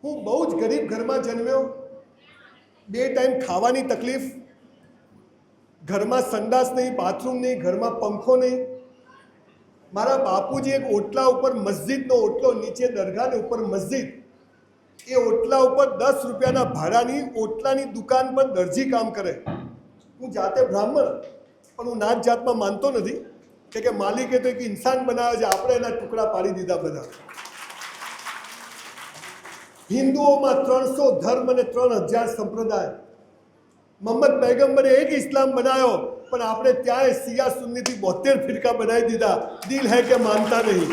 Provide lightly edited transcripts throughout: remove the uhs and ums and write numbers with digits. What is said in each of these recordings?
હું બહુ જ ગરીબ ઘરમાં જન્મ્યો, 2 ટાઈમ ખાવાની તકલીફ, ઘરમાં સંડાસ નહીં, બાથરૂમ નહીં, ઘરમાં પંખો નહીં. મારા બાપુજી એક ઓટલા ઉપર, મસ્જિદનો ઓટલો, નીચે દરગાહની ઉપર મસ્જિદ, એ ઓટલા ઉપર 10 રૂપિયાના ભાડાની ઓટલાની દુકાન પર દરજી કામ કરે. હું જાતે બ્રાહ્મણ, પણ હું નાત જાતમાં માનતો નથી કે માલિકે તો એક ઇન્સાન બનાવ્યો છે, આપણે એના ટુકડા પાડી દીધા બધા. હિન્દુઓમાં 300 ધર્મ અને 3000 સંપ્રદાય. મોહમ્મદ પૈગંબરે એક ઇસ્લામ બનાવ્યો, પણ આપણે ત્યાં શિયા સુન્નીથી 72 ફિરકા બનાવી દીધા. દિલ હૈ કે માનતા નહીં.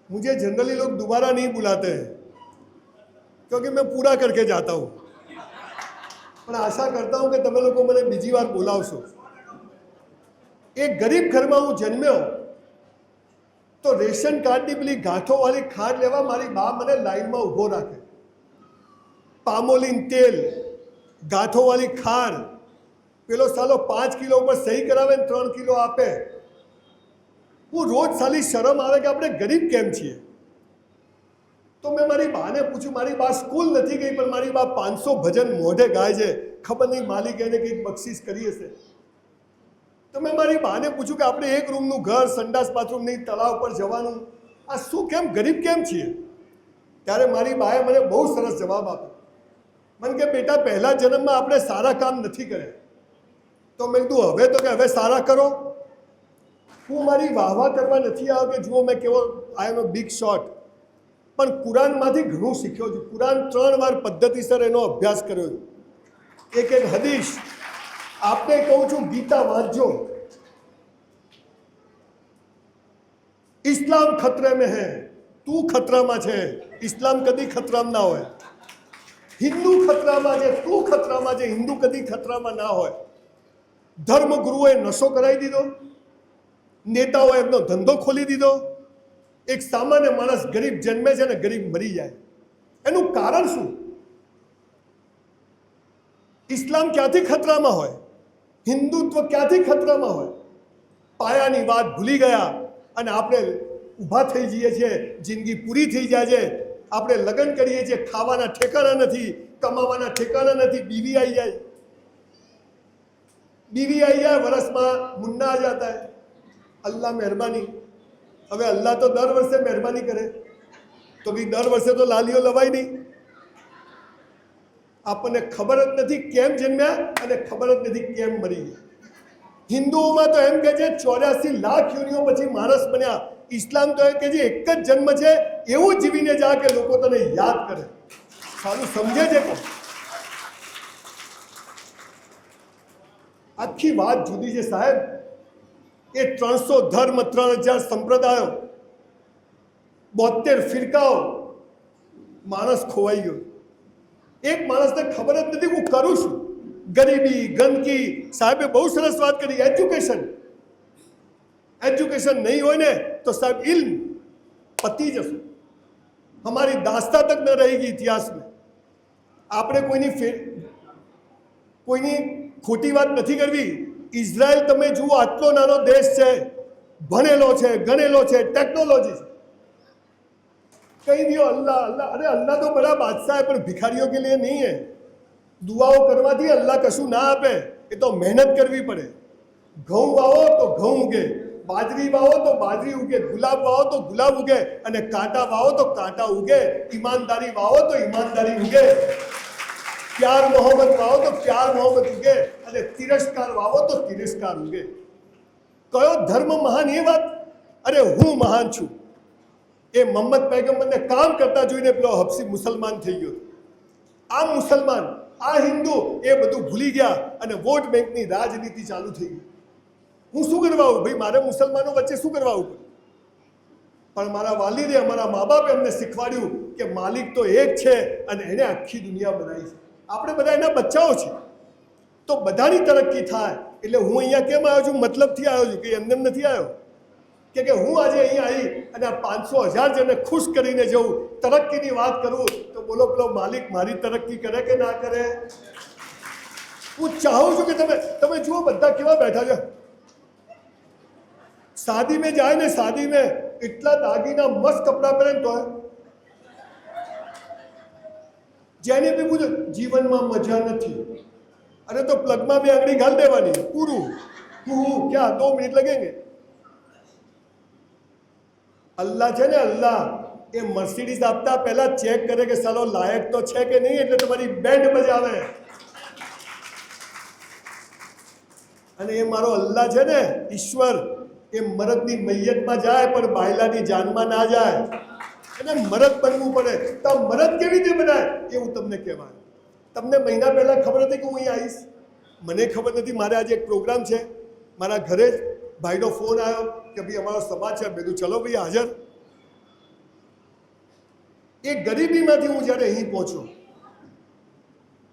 मुझे जनरली लोग दोबारा नहीं बुलाते हैं क्योंकि मैं पूरा करके जाता हूँ, પણ આશા કરતા હું કે તમે લોકો મને બીજી વાર બોલાવશો. એક ગરીબ ઘરમાં હું જન્મ્યો તો રેશન કાર્ડની પેલી ગાંઠોવાળી ખાંડ લેવા મારી બા મને લાઈનમાં ઊભો રાખે. પામોલીન તેલ, ગાંઠોવાળી ખાંડ, પેલો સાલો 5 કિલો ઉપર સહી કરાવે ને 3 કિલો આપે. હું રોજ સાલી શરમ આવે કે આપણે ગરીબ કેમ છીએ. તો મેં મારી બાને પૂછ્યું, મારી બા સ્કૂલ નથી ગઈ પણ મારી બા 500 ભજન મોઢે ગાય છે, ખબર નહીં માલિક એને કંઈક બક્ષિસ કરી હશે. તો મેં મારી બાને પૂછ્યું કે આપણે 1 રૂમનું ઘર, સંડાસ બાથરૂમ નહીં, તળાવ પર જવાનું, આ શું કેમ ગરીબ કેમ છીએ? ત્યારે મારી બાએ મને બહુ સરસ જવાબ આપ્યો. મને કે બેટા, પહેલા જન્મમાં આપણે સારા કામ નથી કર્યા. તો મેં કીધું હવે તો કે હવે સારા કરો. હું મારી વાહવા કરવા નથી આવ્યો કે જુઓ મેં કેવો આઈ એમ અ બિગ શોટ, પણ કુરાનમાંથી ઘણું શીખ્યો છું. કુરાન 3 વાર પદ્ધતિસર એનો અભ્યાસ કર્યો છે. એક હદીસ આપને કહું છું, ગીતા વાંચજો. ઇસ્લામ ખતરે મેં હે, તું ખતરામાં છે. ઇસ્લામ કદી ખતરામાં ના હોય. હિન્દુ ખતરામાં છે, તું ખતરામાં છે. હિન્દુ કદી ખતરામાં ના હોય. ધર્મગુરુએ નશો કરાવી દીધો, નેતાઓએ એમનો ધંધો ખોલી દીધો. એક સામાન્ય માણસ ગરીબ જન્મે છે ને ગરીબ મરી જાય. એનું કારણ શું? ઇસ્લામ ક્યાંથી ખતરામાં હોય? હિન્દુત્વ ક્યાંથી ખતરામાં હોય? પાયાની વાત ભૂલી ગયા અને આપણે ઊભા થઈ જઈએ છીએ. જિંદગી પૂરી થઈ જાય છે, આપણે લગ્ન કરીએ છીએ, ખાવાના ઠેકાણા નથી, કમાવાના ઠેકાણા નથી. બીવી આવી જાય, વર્ષમાં મુન્ના આ જાતા હૈ. અલ્લાહ મહેરબાની. હવે અલ્લાહ તો દર વર્ષે મહેરબાની કરે, તો બી દર વર્ષે તો લાલીઓ લવાય નહીં. આપણને ખબર જ નથી કેમ જન્મ્યા અને ખબર જ નથી કેમ મરી ગયા. હિન્દુઓમાં તો એમ કે છે 84 લાખ યોનિઓ પછી માણસ બન્યા. ઇસ્લામ તો એમ કે છે એક જ જન્મ છે, એવું જીવીને જા કે લોકો તને યાદ કરે. સારું સમજે છે કે આખી વાત જુદી છે સાહેબ. એ 300 ધર્મ, 3000 સંપ્રદાયો, 72 ફિરકાઓ, માણસ ખોવાઈ ગયો. એક માણસને ખબર જ નથી હું કરું છું. ગરીબી, ગંદકી. સાહેબે બહુ સરસ વાત કરી. એજ્યુકેશન નહીં હોય ને તો સાહેબ ઇલ્મ પતી જશે. हमारी दास्ता तक न रहेगी इतिहास में. આપણે કોઈની ખોટી વાત નથી કરવી. ઇઝરાયલ તમે જુઓ, આટલો નાનો દેશ છે, ભણેલો છે, ગણેલો છે, ટેકનોલોજી છે. કહી દો અલ્લાહ અલ્લાહ. અરે અલ્લાહ તો બડા બાદશાહ है, પણ ભિખારીઓ કે लिए नहीं है. દુઆઓ કરવાથી અલ્લાહ કશું ના આપે, એ તો મહેનત કરવી પડે. ઘઉં વાવો તો ઘઉં ઉગે, બાજરી વાવો તો બાજરી ઉગે, ગુલાબ વાવો તો ગુલાબ ઉગે, અને કાંટા વાવો તો કાંટા ઉગે. ઈમાનદારી વાવો તો ઈમાનદારી ઉગે. प्यार मोहब्बत वाओ तो प्यार मोहब्बत उगे, અને તિરસ્કાર વાવો તો તિરસ્કાર ઉગે. કયો ધર્મ મહાન? એ વાત. અરે હું મહાન છું. એ મોહમ્મદ પૈગંબરને કામ કરતા જોઈને પેલો હબસી મુસલમાન થઈ ગયો. આ મુસલમાન, આ હિન્દુ, એ બધું ભૂલી ગયા અને વોટ બેંકની રાજનીતિ ચાલુ થઈ ગઈ. હું શું કરવા આવું ભાઈ? મારે મુસલમાનો વચ્ચે શું કરવા આવું? પણ મારા વાલીદે, અમારા મા બાપે અમને શીખવાડ્યું કે માલિક તો એક છે અને એણે આખી દુનિયા બનાવી છે. આપણે બધા એના બચ્ચાઓ છીએ, તો બધાની તરક્કી થાય. એટલે હું અહીંયા કેમ આવ્યો છું? મતલબથી આવ્યો છું, કે એમને નથી આવ્યો કે હું આજે અહીંયા આવી અને 500,000 જણને ખુશ કરીને જઉં, તરક્કીની વાત કરું. તો બોલો પેલો માલિક મારી તરક્કી કરે કે ના કરે? હું ચાહું છું કે તમે જુઓ બધા કેવા બેઠા છે. શાદી में जाए ને, शादी में એટલા દાગીના મસ્ત કપડાં પહેરે તો જેને બી પૂછો જીવનમાં મજા નથી, અરે તો પ્લગમાં બે આંગળી ઘાલ દેવાની, પૂરું. ક્યાં 2 મિનિટ लगेंगे. અલ્લાહ છે ને, અલ્લાહ એ મર્સિડીઝ આપતા પહેલા ચેક કરે કે સાલો લાયક તો છે કે નહીં, એટલે તમારી બેન્ડ બજાવે. અને એ મારો અલ્લાહ છે ને, ઈશ્વર, એ મરદની મૈયતમાં જાય પણ બાયલાની જાનમાં ના જાય. એને મરદ બનવું પડે. તો મરદ કેવી રીતે બનાય એ હું તમને કહેવાય. તમને મહિના પહેલા ખબર હતી કે હું અહીં આવીશ? મને ખબર નથી. મારે આજે એક પ્રોગ્રામ છે, મારા ઘરે જ ભાઈનો ફોન આવ્યો કે ભાઈ અમારો સમાજ છે. મેં કીધું ચલો ભાઈ હાજર. એ ગરીબીમાંથી હું જ્યારે અહીં પહોંચ્યો,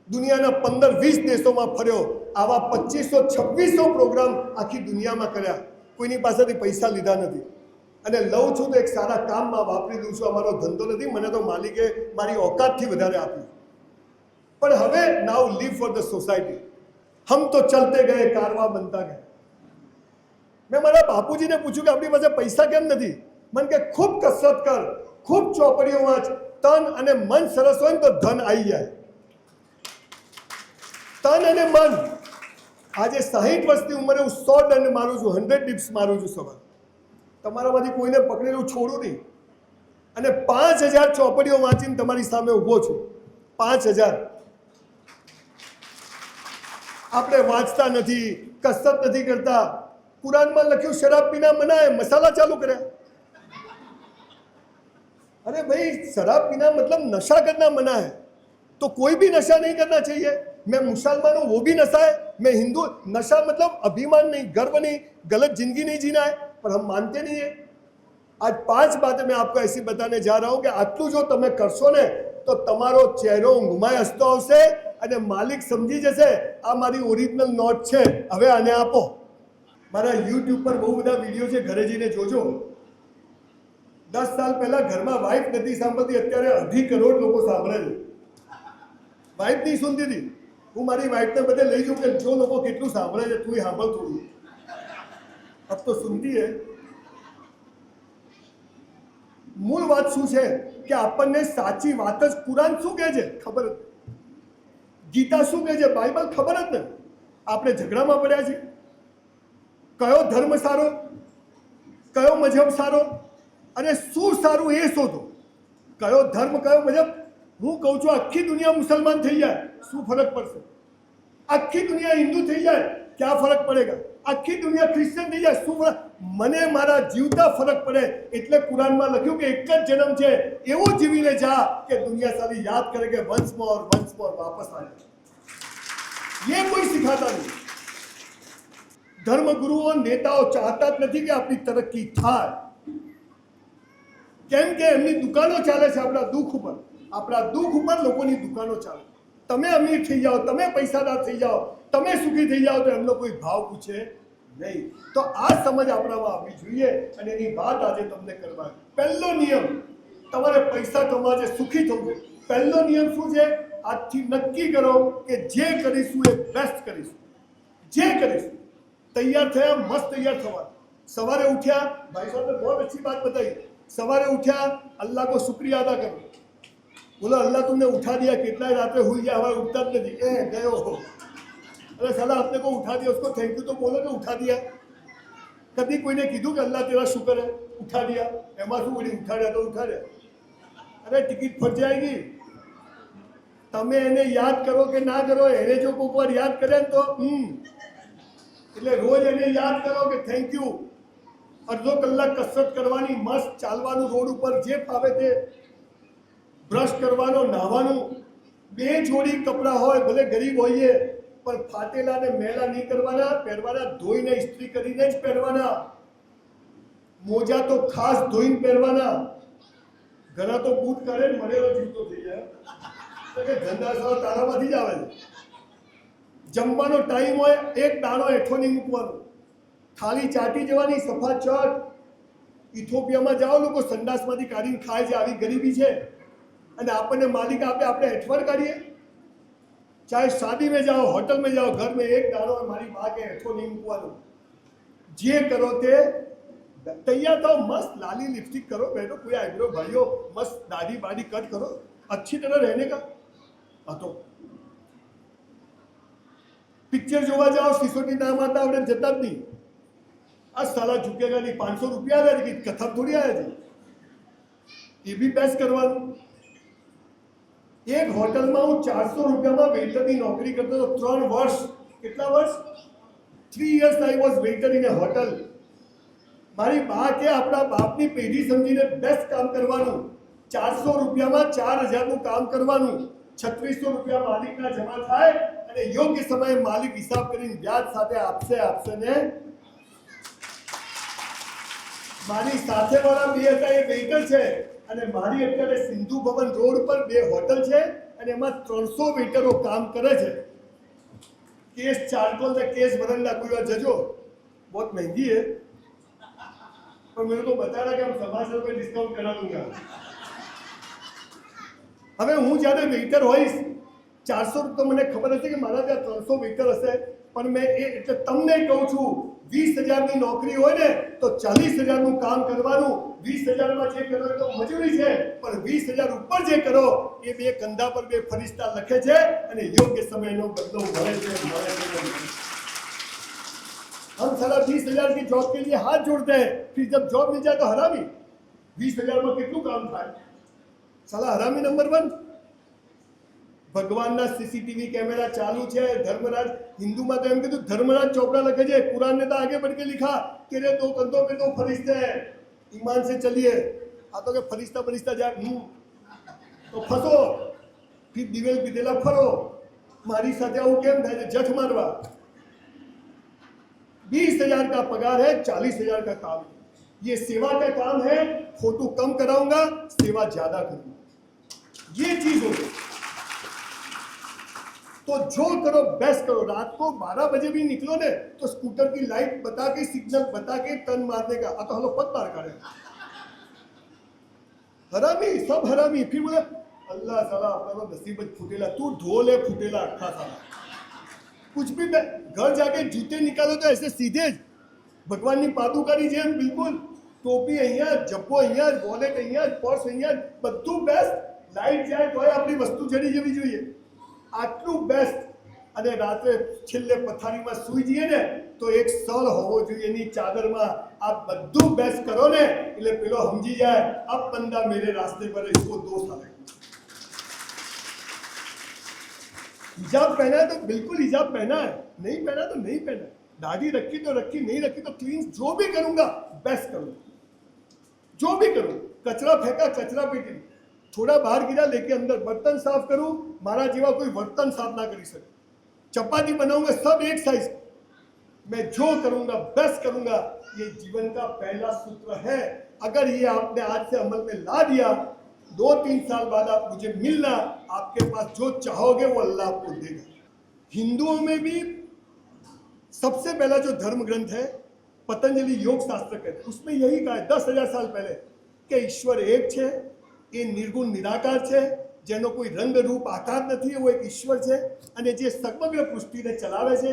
દુનિયાના 15-20 દેશોમાં ફર્યો, આવા 2500-2600 પ્રોગ્રામ આખી દુનિયામાં કર્યા, કોઈની પાસેથી પૈસા લીધા નથી. અને લઉં છું તો એક સારા કામમાં વાપરી દઉં છું. અમારો ધંધો નથી, મને તો માલિકે મારી औकातથી વધારે આપી. પણ હવે નાउ લીવ ફોર ધ સોસાયટી. હમ તો ચલતે ગયે, કારવા બનતા ગયા. મેં મારા બાપુજીને પૂછ્યું કે આપણી પાસે પૈસા કેમ નથી? મને કે ખૂબ કસરત કર, ખૂબ ચોપડીઓ વાંચ, તન અને મન સરસ હોય ને તો ધન આવી જાય. તન અને મન. આજે 60 વર્ષની ઉંમરે હું 100 દંડ મારું છું, 100 ડિપ્સ મારું છું સવાર. તમારામાંથી કોઈને પકડેલું છોડું નહીં. અને 5000 ચોપડીઓ વાંચીને તમારી સામે ઊભો છું. 5000. આપણે વાંચતા નથી, કસરત નથી કરતા. कुरान में लख्यू शराब पीना मना है, मसाला चालू करे. अरे भाई शराब पीना मतलब नशा करना मना है, तो कोई भी नशा नहीं करना चाहिए. मैं मुसलमान हूँ वो भी नशा है, मैं हिंदू. नशा मतलब अभिमान नहीं, गर्व नहीं, गलत जिंदगी नहीं जीना है, पर हम मानते नहीं है. आज 5 बातें मैं आपको ऐसी बताने जा रहा हूँ कि आटलू जो તમે કરશો ને તો તમારો ચહેરો ઊંઘમાં હસતો આવશે અને માલિક સમજી જશે આ મારી ઓરિજિનલ નોટ છે, હવે આને આપો. મારા યુટ્યુબ પર બહુ બધા વિડીયો છે, ઘરે જઈને જોજો. 10 સાલ પહેલા ઘરમાં વાઇફ નથી સાંભળતી, અત્યારે 2.5 કરોડ લોકો સાંભળે છે. વાઇફ નહીં સુનતી હતી. હું મારી વાઇફને બધે લઈ જાઉં કે જો લોકો કેટલું સાંભળે છે, તું સાંભળ થોડું. अब तो सुनती है. મૂળ વાત શું છે કે આપણને સાચી વાત જ કુરાન શું કહે છે ખબર જ નથી, ગીતા શું કહે છે, બાઇબલ ખબર જ નથી. આપણે ઝઘડામાં પડ્યા છીએ. કયો ધર્મ સારો, કયો મજહબ સારો અને શું સારું એ શોધો. કયો ધર્મ કયો મજહબ. હું કહું છું આખી દુનિયા મુસલમાન થઈ જાય શું ફરક પડશે? આખી દુનિયા હિન્દુ થઈ જાય क्या फर्क पड़ेगा? आखी दुनिया क्रिश्चियन થઈ જાય શું ફરક? મને મારા જીવતા ફરક પડે. એટલે કુરાનમાં લખ્યું કે એક જ જન્મ છે, એવો જીવીને જા કે દુનિયા સારી યાદ કરે કે વન્સ મોર વાપસ आ जाए. ये कोई सिखाता नहीं. ધર્મગુરુઓ નેતાઓ ચાહતા જ નથી કે આપણી તરક્કી થાય, કેમ કે એમની દુકાનો ચાલે છે આપણા દુઃખ ઉપર. આપણા દુઃખ ઉપર લોકોની દુકાનો ચાલે. તમે અમીર થઈ જાઓ, તમે પૈસાદાર થઈ જાઓ, તમે સુખી થઈ જાઓ તો એમનો કોઈ ભાવ પૂછે નહીં. તો આ સમજ આપણામાં આવવી જોઈએ અને એની વાત આજે તમને કરવા. પહેલો નિયમ, તમારે પૈસા કમાવા છે, સુખી થવું છે. પહેલો નિયમ શું છે? આજથી નક્કી કરો કે જે કરીશું એ બેસ્ટ કરીશું. જે કરીશું તૈયાર થયા, મસ્ત તૈયાર થવા. સવારે ઉઠ્યા, ભાઈ સાહેબ ને બહુ अच्छी बात बताई. सवारे उठा, अल्लाह को शुक्रिया अदा करो. बोलो अल्लाह तुमने उठा दिया, कितना रात में हुई गया, हमारे उठता नहीं. गयो हो, अरे साला आपने को उठा दिया, उसको थैंक यू तो बोलो कि उठा दिया. कभी कोई ने कीधु कि अल्लाह तेरा शुक्र है उठा दिया. एमा शू बोली उठा दिया तो उठा दिया. अरे टिकट फट जाएगी. તમે એને યાદ કરો કે ના કરો, એને જો કોઈક વાર યાદ કરે ને તો એટલે રોજ એને યાદ કરો કે થેન્ક યુ. અડધો કલાક કસરત કરવાની, મસ્ત ચાલવાનું રોડ ઉપર, જે ફાવે તે, બ્રશ કરવાનો, નાહવાનું. 2 જોડી કપડાં હોય, ભલે ગરીબ હોઈએ પણ ફાટેલા ને મેલા નહીં કરવાના, પહેરવાના ધોઈને ઇસ્ત્રી કરીને જ પહેરવાના. મોજા તો ખાસ ધોઈને પહેરવાના. ઘણા તો બૂટ કરે ને મળેલો જૂતો થઈ જાય કે ધંધા સાવ તારામાંથી જ આવે છે. જમવાનો ટાઈમ હોય, એક દાણો હેઠો નહીં મૂકવાનો, થાળી ચાટી જવાની, સફા ચટ. ઇથોપિયામાં જાઓ, લોકો સંડાસમાંથી કાઢીને ખાય છે. આવી ગરીબી છે અને આપણને માલિક આપે, આપણે હેઠવણ કાઢીએ. ચાહે શાદી में जाओ, होटल में जाओ, घर में एक दाणो मारी माँ के हेठो नहीं મૂકવાનો. જે કરો તે तैयार થાઓ, मस्त लाली लिपस्टिक करो बहनों, कोई आईब्रो भाइयों, मस्त दाढ़ी बाड़ी कट करो, अच्छी तरह रहने का। हाँ तो पिक्चर જોવા જાઓ, સિસોટી ના મારતા આવડે જતા જ નહીં। આ સાલા ઝુકેગા નહીં, 500 રૂપિયા આલે કે કથા થોડી આયા છે, એ બી બેસ્ટ કરવાનું। એક હોટલમાં હું 400 રૂપિયામાં વેઇટરની નોકરી કરતો હતો 3 વર્ષ। કેટલા વર્ષ? 3 years I was waiter in a hotel। મારી બા કે આપણા બાપની પેઢી સમજીને બેસ્ટ કામ કરવાનું, 400 રૂપિયામાં 4000 નું કામ કરવાનું, 3600 રૂપિયા માલિકના જમા થાય અને યોગ્ય સમયે માલિક હિસાબ કરીને વ્યાજ સાથે આપશે ને। મારી સાથેવાળા બે હતા એ વેઇટર છે અને મારી અત્યારે સિંધુ ભવન રોડ પર 2 હોટલ છે અને એમાં 300 વેઇટરો કામ કરે છે। केस चारकोल से केस बरंडा कोई बार जजो, बहुत महंगी है, पर मेरे को बता रहा कि हम समाचार पे डिस्काउंट करा दूंगा। હવે હું જ્યારે વેઇટર હોઈશ 400 તો મને ખબર હશે કે મારા ત્યાં 300 વેઇટર હશે, પણ મેં એ એટલે તમને કહું છું 20,000 ની નોકરી હોય ને તો 40,000 નું કામ કરવાનું। 20,000 માં જે કરો તો મજૂરી છે, પણ 20,000 ઉપર જે કરો એ બે કંધા પર બે ફરિશ્તા લખે છે અને યોગ્ય સમયનો બદલો મળે છે। हम सारा 20,000 की जॉब के लिए हाथ जोड़ते हैं, फिर जब जॉब मिल जाए तो हरामी। 20,000 में कितनू काम था, साला हरामी नंबर 1। ભગવાનના સીસીટીવી કેમેરા ચાલુ છે। ધર્મરાજ હિન્દુમાં તો એમ કીધું ધર્મરાજ ચોપડા લખે છે, कुरान ने तो आगे बढ़ के लिखा कि रे 2 कंधों पे 2 फरिश्ते हैं, ईमान से चलिए। आ तो के फरिश्ता जाए तो फंसो, फिर दिवेल पीधेला फरो, मारी साथे आવું કેમ થાય છે? જઠ મારવા। 20,000 का पगार है, 40,000 का काम है। ये सेवा का काम है, फोटो कम कराऊंगा, सेवा ज्यादा करूंगा, ये चीज होगी। तो जो करो बेस्ट करो। रात को 12 बजे भी निकलो ने तो स्कूटर की लाइट बता के, सिग्नल बता के टर्न मारने का। तो हलो पग मार काढ़े, हरामी सब हरामी। फिर बोले अल्लाह साला अपना नसीब फूटेला, तू ढोले फूटेला अखा साला। कुछ भी घर जाके जूते निकालो तो ऐसे सीधे भगवान ની પાદુકાની જેમ बिल्कुल, टोपी અહીંયા, જબ્બો અહીંયા, વોલેટ અહીંયા, પર્સ અહીંયા, બધું બેસ્ટ। લાઈટ જાય તોય આપણી વસ્તુ જડી જવી જોઈએ, આટલું બેસ્ટ। અને રાત્રે છેલ્લે પથારીમાં સૂઈ જઈએ ને તો એક સળ હોવો જોઈએ એની ચાદરમાં। આ બધું બેસ્ટ કરો ને એટલે પેલો સમજી જાય अब बंदा मेरे रास्ते पर है, इसको 2 साल। हिजाब पहना है तो बिल्कुल हिजाब पहना है, नहीं पहना तो नहीं पहना। दाढ़ी रखी तो रखी, नहीं रखी तो क्लीन। जो भी करूंगा बेस्ट करूंगा, जो भी करूं। कचरा फेंका कचरा पेटी, थोड़ा बाहर गिरा लेके अंदर। बर्तन साफ करूं, मारा जीवा कोई बर्तन साफ ना करी सके। चपाती बनाऊंगा सब एक साइज। मैं जो करूंगा बेस्ट करूंगा, ये जीवन का पहला सूत्र है। अगर ये आपने आज से अमल में ला दिया, 2-3 साल बाद आप मुझे मिलना, आपके पास जो चाहोगे वो अल्लाह आपको देगा। हिंदुओं में भी सबसे पहला जो धर्म ग्रंथ है पतंजलि योग शास्त्र कहते हैं, उसमें यही कहा है 10,000 साल पहले कि ईश्वर एक है, ये निर्गुण निराकार है, જેનો કોઈ રંગ રૂપ આકાર નથી, वो एक ईश्वर है અને જે સમગ્ર પૃથ્વીને ચલાવે છે।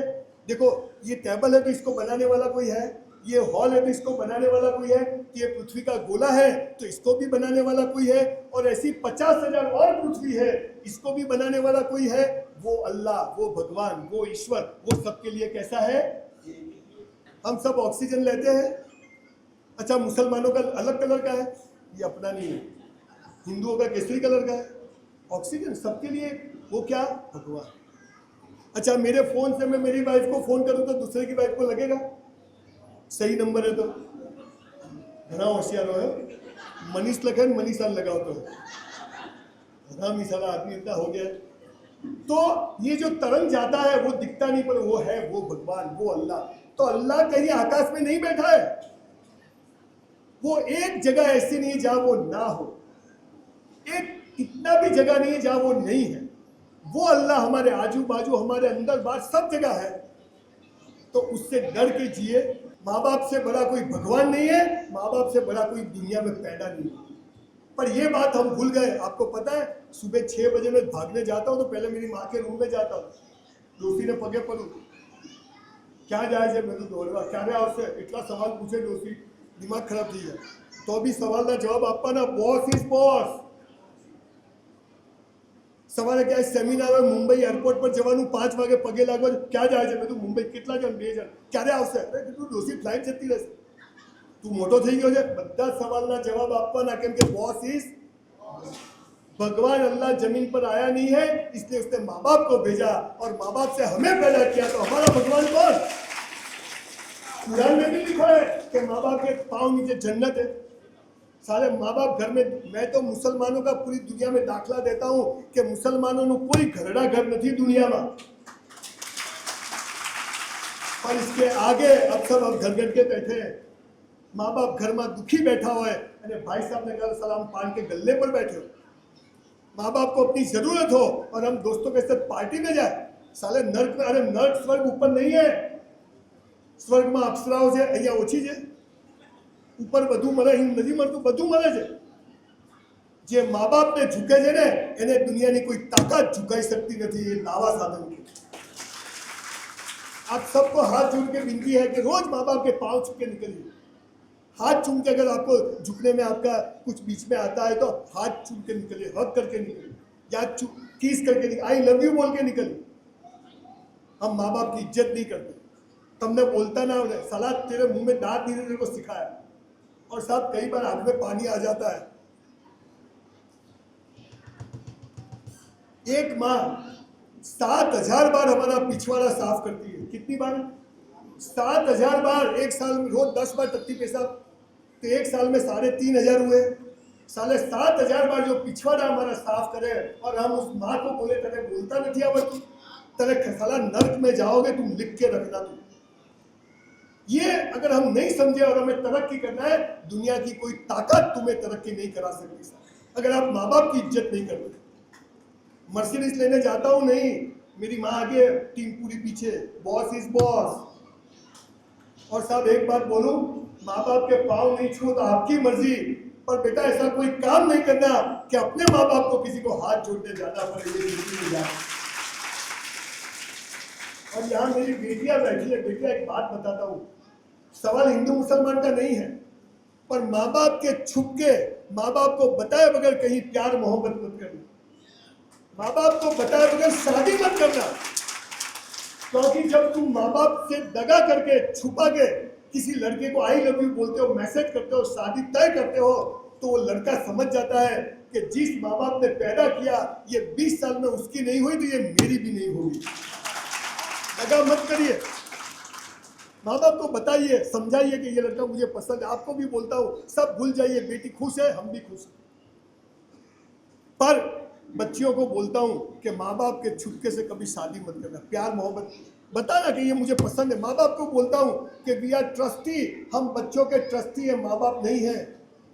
देखो ये टेबल है तो इसको बनाने वाला कोई है, ये हॉल है तो इसको बनाने वाला कोई है, ये पृथ्वी का गोला है तो इसको भी बनाने वाला कोई है, और ऐसी 50,000 और पृथ्वी है, इसको भी बनाने वाला कोई है। वो अल्लाह, वो भगवान, वो ईश्वर, वो सबके लिए कैसा है? हम सब ऑक्सीजन लेते हैं। अच्छा, मुसलमानों का अलग कलर का है, ये अपना नहीं है। हिंदुओं का केसरी कलर का है ऑक्सीजन, सबके लिए वो क्या? भगवान। अच्छा, मेरे फोन से मैं मेरी वाइफ को फोन करूं तो दूसरे की वाइफ को लगेगा? सही नंबर है तो घना होशियार हो। मनीष लगे, मनीषा लगाओ तो हरामी साला आदमी इतना हो गया। तो ये जो तरंग जाता है वो दिखता नहीं, पर वो है, वो भगवान, वो अल्लाह। तो अल्लाह कहीं आकाश में नहीं बैठा है, वो एक जगह ऐसी नहीं है जहां वो ना हो, एक इतना भी जगह नहीं है जहां वो नहीं है। वो अल्लाह हमारे आजू बाजू, हमारे अंदर बाहर सब जगह है। तो उससे डर के जिए। माँ बाप से बड़ा कोई भगवान नहीं है, माँ बाप से बड़ा कोई दुनिया में पैदा नहीं है। पर ये बात हम भूल गए। आपको पता है, सुबह 6 बजे मैं भागने जाता हूँ तो पहले मेरी माँ के रूम में जाता हूँ, डोसी ने पगे पड़ू, क्या जाए છે? मैं तो दौड़वा क्या रहा उससे इतना सवाल पूछे डोसी, દિમાગ ખરાબ થઈ જાય. તો બી સવાલના જવાબ આપવાના. Boss is boss. સવારે ક્યાંય સેમિનાર હોય, મુંબઈ એરપોર્ટ પર જવાનું, 5 વાગે પગે લાગવા, ક્યાં જાય છે? મેં કીધું મુંબઈ. કેટલા જણ? 2 જણ. ક્યારે આવશે? અરે કીધું દોષી ફ્લાઇટ જતી રહેશે. તું મોટો થઈ ગયો છે. બધા સવાલના જવાબ આપવાના, કેમ કે બોસ ઇઝ भगवान अल्लाह जमीन पर आया नहीं है, इसलिए उसने माँ बाप को भेजा और माँ बाप से हमें पैदा किया. तो हमारा भगवान कौन? कुरान में भी लिखा है कि माँ बाप के पाँव नीचे जन्नत है. सारे माँ बाप घर में. मैं तो मुसलमानों का पूरी दुनिया में दाखला देता हूँ कि मुसलमानों ने कोई घरड़ा घर नहीं दुनिया में. और इसके आगे अब सब घर घर के बैठे हैं. माँ बाप घर में दुखी बैठा हुआ है અને भाई साहब ने कहा सलाम पान के गले पर बैठे हो. माँ बाप को अपनी जरूरत हो और हम दोस्तों के साथ पार्टी में जाए. साले नर्क में. अरे नर्क स्वर्ग ऊपर नहीं है. स्वर्ग में अप्सराओ છે, અહીંયા ઓછી છે. ઉપર બધું મળે, અહીં નથી મળતું. બધું મળે છે. જે મા બાપને ઝૂકે છે ને એને દુનિયાની કોઈ તાકાત ઝુકાઈ सकती નથી. ये दावा साधन के. आप सबको हाथ जोड़ के विनती है कि रोज माँ बाप के पाँव छू के निकलिए. हाथ चूम के अगर आपको झुकने में आपका कुछ बीच में आता है तो हाथ चूम के निकलिए, हक करके निकलिए, या किस करके निकलिए, आई लव यू बोल के निकलिए. हम माँ बाप की इज्जत नहीं करते. तुमने बोलता ना उन्हें साला तेरे मुंह में दांत नहीं तेरे को सिखाया. और साहब कई बार आंख में पानी आ जाता है. एक माँ 7000 बार हमारा पिछवाड़ा साफ करती है. कितनी बार? 7000 बार. एक साल में रोज 10 बार टट्टी पेशाब, तो एक साल में 3500 हुए. साले 7000 बार जो पिछवाड़ा हमारा साफ करे और हम उस माँ को बोले तेरे बोलता नहीं आवत, तेरे साला नर्क में जाओगे, तुम लिख के रखना. तुम ये अगर हम नहीं समझे और हमें तरक्की करना है, दुनिया की कोई ताकत तुम्हें तरक्की नहीं करा सकती अगर आप माँ बाप की इज्जत नहीं करते. मर्सिडीज लेने जाता हूँ, नहीं, मेरी माँ आगे, टीम पूरी पीछे. Boss is boss. और साहब एक बात बोलूं, माँ बाप के पाँव नहीं छू तो आपकी मर्जी, पर बेटा ऐसा कोई काम नहीं करना कि अपने माँ बाप को किसी को हाथ जोड़ने जाना पड़े. और यहाँ मेरी बेटियां बैठी है. बेटियां एक बात बताता हूँ, सवाल हिंदू मुसलमान का नहीं है, पर माँ बाप के छुप के, माँ बाप को बताए बगैर कहीं प्यार मोहब्बत मत करना. माँ बाप को बताए बगैर शादी मत करना. क्योंकि जब तुम माँ बाप से दगा करके, छुपा के किसी लड़के को आई लव यू बोलते हो, मैसेज करते हो, शादी तय करते हो, तो वो लड़का समझ जाता है कि जिस माँ बाप ने पैदा किया ये 20 साल में उसकी नहीं हुई तो ये मेरी भी नहीं होगी. दगा मत करिए. माँ बाप को बताइए, समझाइए कि ये लड़का मुझे पसंद है. आपको भी बोलता हूँ, सब भूल जाइए. बेटी खुश है, हम भी खुश हैं. पर बच्चियों को बोलता हूँ कि माँ बाप के छुपके से कभी शादी मत करना. प्यार मोहब्बत बताना कि ये मुझे पसंद है. माँ बाप को बोलता हूँ कि वी आर ट्रस्टी. हम बच्चों के ट्रस्टी हैं, माँ बाप नहीं है.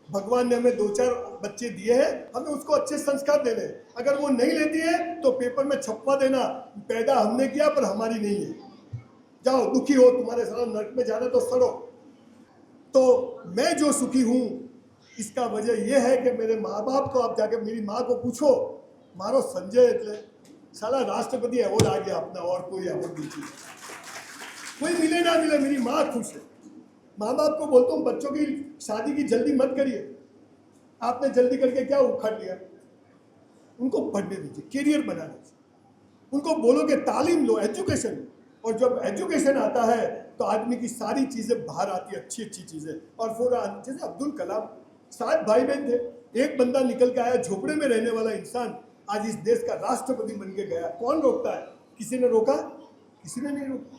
भगवान ने हमें 2-4 बच्चे दिए हैं, हमें उसको अच्छे संस्कार देने. अगर वो नहीं लेती है तो पेपर में छपवा देना, पैदा हमने किया पर हमारी नहीं है. जाओ, दुखी हो, तुम्हारे सारा नर्क में जाना तो सड़ो. तो मैं जो सुखी हूँ इसका वजह यह है कि मेरे माँ बाप को, आप जाके मेरी माँ को पूछो, मारो संजय એટલે साला राष्ट्रपति अवार्ड आ गया अपना, और कोई अवार्ड नहीं. कोई मिले ना मिले, मेरी माँ खुश है. माँ बाप को बोलता हूँ बच्चों की शादी की जल्दी मत करिए. आपने जल्दी करके क्या उखाड़ लिया? उनको पढ़ने दीजिए, करियर बना दीजिए. उनको बोलो कि तालीम लो, एजुकेशन. और जब एजुकेशन आता है तो आदमी की सारी चीज़ें बाहर आती है, अच्छी अच्छी चीज़ें. और फिर जैसे अब्दुल कलाम, 7 भाई बहन थे, एक बंदा निकल के आया, झोपड़े में रहने वाला इंसान आज इस देश का राष्ट्रपति बन के गया. कौन रोकता है? किसी ने रोका? किसी ने नहीं रोका.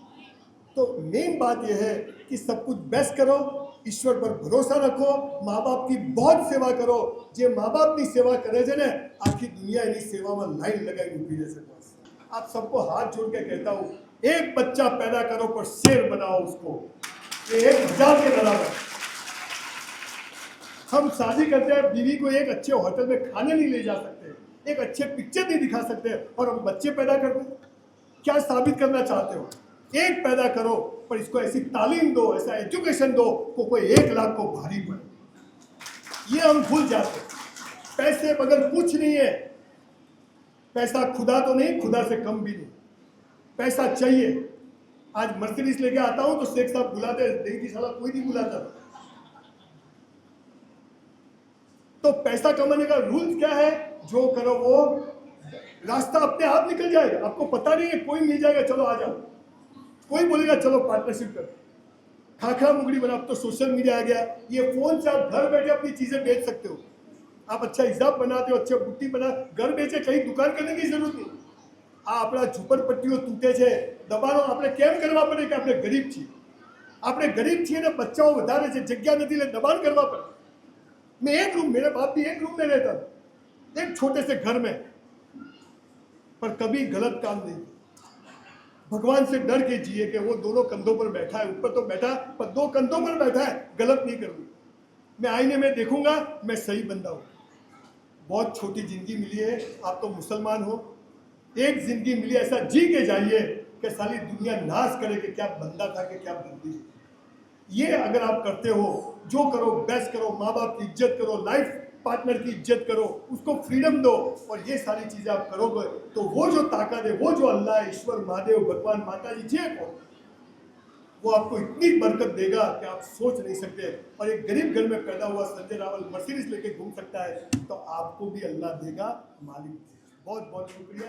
तो मेन बात यह है कि सब कुछ बेस्ट करो, ईश्वर पर भरोसा रखो, माँ बाप की बहुत सेवा करो. जे माँ बाप की सेवा करे છે ને આખી દુનિયા એની સેવામાં લાઈન લગાવી ઊભી રહેશે. आप सबको हाथ जोड़ के कहता हूँ, एक बच्चा पैदा करो पर शेर बनाओ उसको. ये 1000 के बराबर. हम शादी करते हैं, बीवी को एक अच्छे होटल में खाने नहीं ले जा सकते, एक अच्छे पिक्चर नहीं दिखा सकते, और हम बच्चे पैदा करते. क्या साबित करना चाहते हो? एक पैदा करो पर इसको ऐसी तालीम दो, ऐसा एजुकेशन दो को कोई 1 लाख को भारी पड़े. ये हम भूल जाते. पैसे बगैर कुछ नहीं है. पैसा खुदा तो नहीं, खुदा से कम भी नहीं. पैसा चाहिए. आज मर्सिडीज लेके आता हूँ तो शेख साहब बुलाते, नहीं कि साला कोई नहीं बुलाता. तो पैसा कमाने का रूल क्या है? जो करो वो रास्ता अपने आप निकल जाएगा। आपको पता नहीं है, कोई मिल जाएगा, चलो आ जाओ, कोई बोलेगा चलो पार्टनरशिप कर, खाखा मुगड़ी बना। अब तो सोशल मीडिया आ गया, ये फोन से आप घर बैठे अपनी चीजें बेच सकते हो। आप अच्छा हिसाब बनाते हो, अच्छे बुट्टी बना, घर बेचे, कहीं दुकान करने की जरूरत नहीं। આ આપણા ઝુંપડપટ્ટીઓ તૂટે છે, દબાણો આપણે કેમ કરવા પડે? કે આપણે ગરીબ છીએ, આપણે ગરીબ છીએ ને બચ્ચાઓ વધારે છે, જગ્યા નથી એટલે દબાણ કરવા પડે। मैं एक रूम, मेरे बाप भी एक रूम में रहता था, एक छोटे से घर में, पर कभी गलत काम नहीं किया। भगवान से डर के जिए कि वो दोनों कंधों पर बैठा है, ऊपर तो बैठा पर दो कंधों पर बैठा है, गलत नहीं करूँगा। मैं आईने में देखूंगा मैं सही बंदा हूँ। बहुत छोटी जिंदगी मिली है, आप तो मुसलमान हो, एक जिंदगी मिली, ऐसा जी के जाइए कि सारी दुनिया नाश करे कि क्या बंदा था कि क्या बंदी। ये अगर आप करते हो, जो करो बेस्ट करो, माँ बाप की इज्जत करो, लाइफ पार्टनर की इज्जत करो, उसको फ्रीडम दो, और ये सारी चीजें आप करोगे तो वो जो ताकत है, वो जो अल्लाह है, ईश्वर, महादेव, भगवान, माता जी, जे को, वो आपको इतनी बरकत देगा कि आप सोच नहीं सकते। और एक गरीब घर में पैदा हुआ संजय रावल मर्सिडीज लेके घूम सकता है, तो आपको भी अल्लाह देगा, मालिक देगा। बहुत बहुत शुक्रिया।